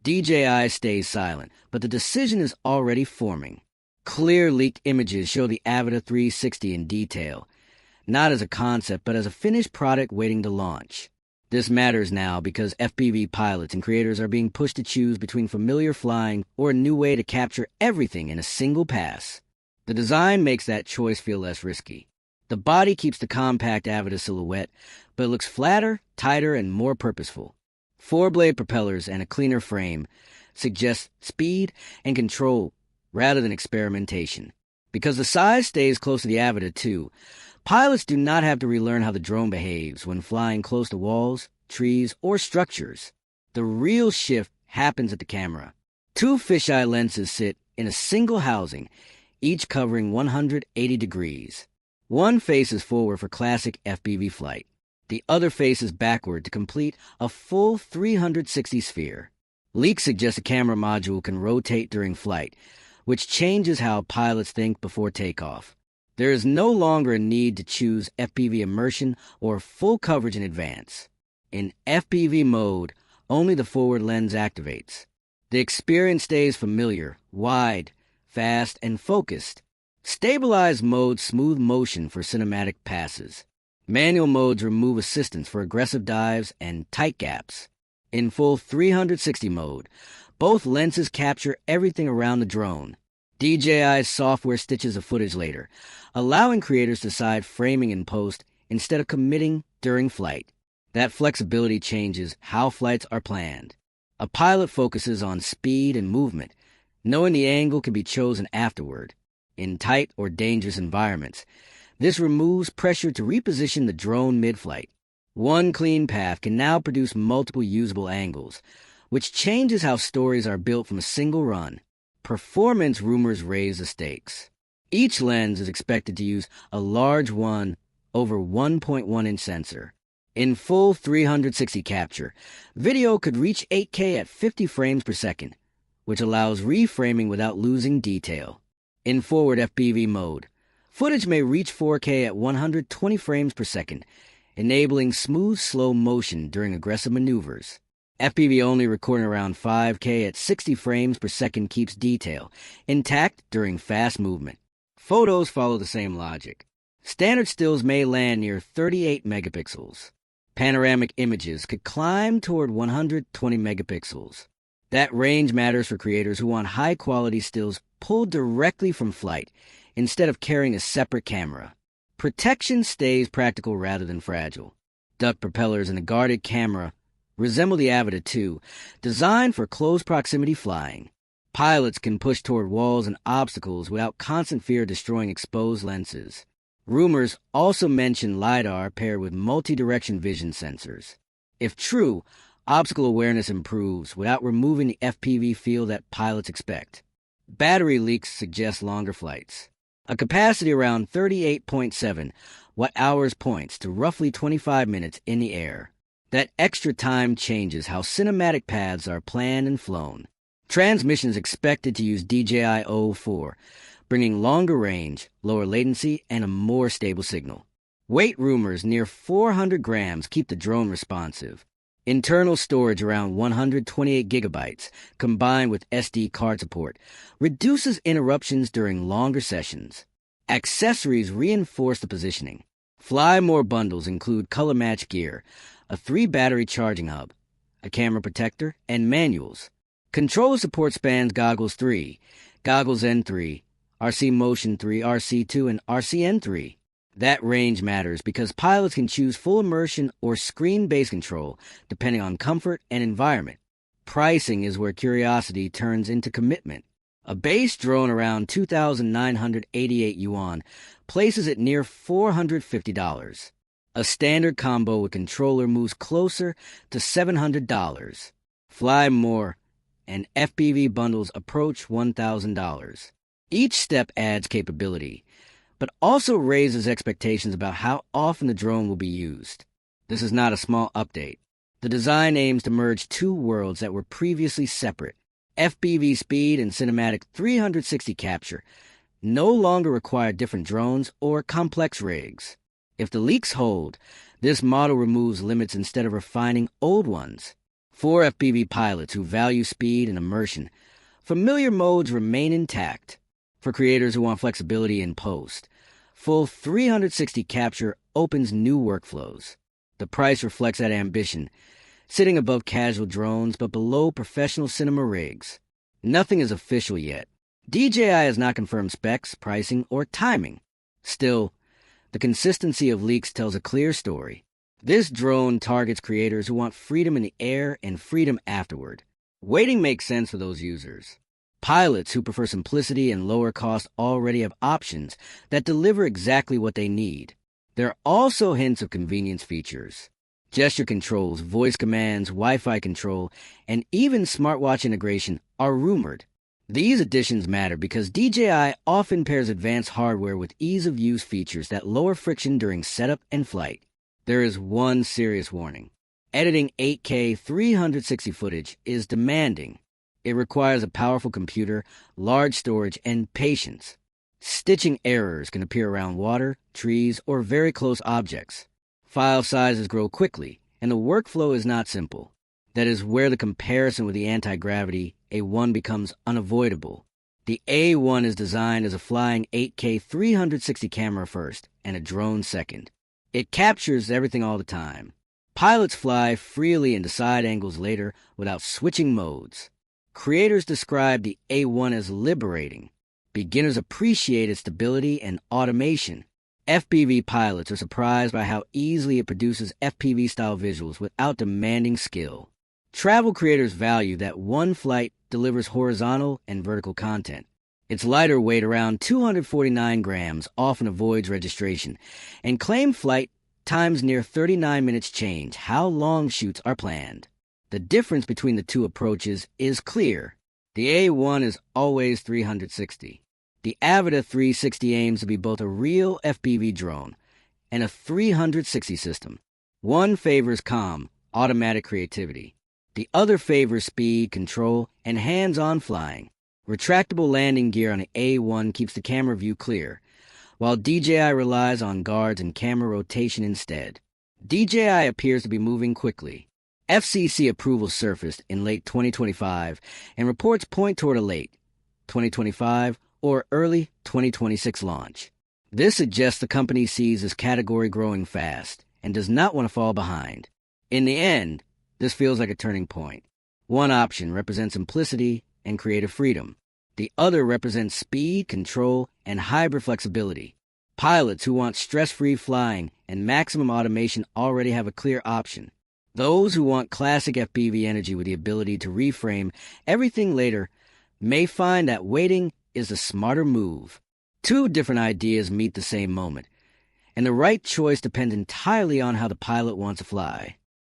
DJI stays silent, but the decision is already forming. Clear leaked images show the Avata 360 in detail, not as a concept, but as a finished product waiting to launch. This matters now because FPV pilots and creators are being pushed to choose between familiar flying or a new way to capture everything in a single pass. The design makes that choice feel less risky. The body keeps the compact Avata silhouette, but it looks flatter, tighter, and more purposeful. Four-blade propellers and a cleaner frame suggest speed and control rather than experimentation. Because the size stays close to the Avata too, pilots do not have to relearn how the drone behaves when flying close to walls, trees, or structures. The real shift happens at the camera. Two fisheye lenses sit in a single housing, each covering 180 degrees. One faces forward for classic FPV flight. The other faces backward to complete a full 360 sphere. Leaks suggest a camera module can rotate during flight, which changes how pilots think before takeoff. There is no longer a need to choose FPV immersion or full coverage in advance. In FPV mode, only the forward lens activates. The experience stays familiar, wide, fast, and focused. Stabilized modes smooth motion for cinematic passes. Manual modes remove assistance for aggressive dives and tight gaps. In full 360 mode, both lenses capture everything around the drone. DJI's software stitches the footage later, allowing creators to decide framing in post instead of committing during flight. That flexibility changes how flights are planned. A pilot focuses on speed and movement, knowing the angle can be chosen afterward. In tight or dangerous environments, this removes pressure to reposition the drone mid-flight. One clean path can now produce multiple usable angles, which changes how stories are built from a single run. Performance rumors raise the stakes. Each lens is expected to use a large 1/1.1-inch sensor. In full 360 capture, video could reach 8K at 50 frames per second, which allows reframing without losing detail. In forward FPV mode, footage may reach 4K at 120 frames per second, enabling smooth slow motion during aggressive maneuvers. FPV only recording around 5K at 60 frames per second keeps detail intact during fast movement. Photos follow the same logic. Standard stills may land near 38 megapixels. Panoramic images could climb toward 120 megapixels. That range matters for creators who want high-quality stills pulled directly from flight instead of carrying a separate camera. Protection stays practical rather than fragile. Duck propellers and a guarded camera resemble the Avata 2, designed for close proximity flying. Pilots can push toward walls and obstacles without constant fear of destroying exposed lenses. Rumors also mention LiDAR paired with multi-direction vision sensors. If true, obstacle awareness improves without removing the FPV feel that pilots expect. Battery leaks suggest longer flights. A capacity around 38.7 watt-hours points to roughly 25 minutes in the air. That extra time changes how cinematic paths are planned and flown. Transmissions expected to use DJI Avata, bringing longer range, lower latency, and a more stable signal. Weight rumors near 400 grams keep the drone responsive. Internal storage around 128 gigabytes, combined with SD card support, reduces interruptions during longer sessions. Accessories reinforce the positioning. Fly More bundles include color-match gear, a 3-battery charging hub, a camera protector, and manuals. Controller support spans Goggles 3, Goggles N3, RC Motion 3, RC2, and RCN3. That range matters because pilots can choose full immersion or screen-based control depending on comfort and environment. Pricing is where curiosity turns into commitment. A base drone around 2,988 yuan places it near $450. A standard combo with controller moves closer to $700. Fly More and FPV bundles approach $1,000. Each step adds capability, but also raises expectations about how often the drone will be used. This is not a small update. The design aims to merge two worlds that were previously separate. FPV speed and cinematic 360 capture no longer require different drones or complex rigs. If the leaks hold, this model removes limits instead of refining old ones. For FPV pilots who value speed and immersion, familiar modes remain intact. For creators who want flexibility in post, full 360 capture opens new workflows. The price reflects that ambition, sitting above casual drones but below professional cinema rigs. Nothing is official yet. DJI has not confirmed specs, pricing, or timing. Still, the consistency of leaks tells a clear story. This drone targets creators who want freedom in the air and freedom afterward. Waiting makes sense for those users. Pilots who prefer simplicity and lower cost already have options that deliver exactly what they need. There are also hints of convenience features. Gesture controls, voice commands, Wi-Fi control, and even smartwatch integration are rumored. These additions matter because DJI often pairs advanced hardware with ease-of-use features that lower friction during setup and flight. There is one serious warning. Editing 8K 360 footage is demanding. It requires a powerful computer, large storage, and patience. Stitching errors can appear around water, trees, or very close objects. File sizes grow quickly, and the workflow is not simple. That is where the comparison with the Antigravity A1 becomes unavoidable. The A1 is designed as a flying 8K 360 camera first and a drone second. It captures everything all the time. Pilots fly freely and decide angles later without switching modes. Creators describe the A1 as liberating. Beginners appreciate its stability and automation. FPV pilots are surprised by how easily it produces FPV-style visuals without demanding skill. Travel creators value that one flight delivers horizontal and vertical content. Its lighter weight, around 249 grams, often avoids registration, and claimed flight times near 39 minutes change how long shoots are planned. The difference between the two approaches is clear. The A1 is always 360. The Avata 360 aims to be both a real FPV drone and a 360 system. One favors calm, automatic creativity. The other favors speed, control, and hands-on flying. Retractable landing gear on the A1 keeps the camera view clear, while DJI relies on guards and camera rotation instead. DJI appears to be moving quickly. FCC approval surfaced in late 2025, and reports point toward a late 2025 or early 2026 launch. This suggests the company sees this category growing fast and does not want to fall behind. In the end, this feels like a turning point. One option represents simplicity and creative freedom. The other represents speed, control, and hybrid flexibility. Pilots who want stress-free flying and maximum automation already have a clear option. Those who want classic FPV energy with the ability to reframe everything later may find that waiting is a smarter move. Two different ideas meet the same moment, and the right choice depends entirely on how the pilot wants to fly.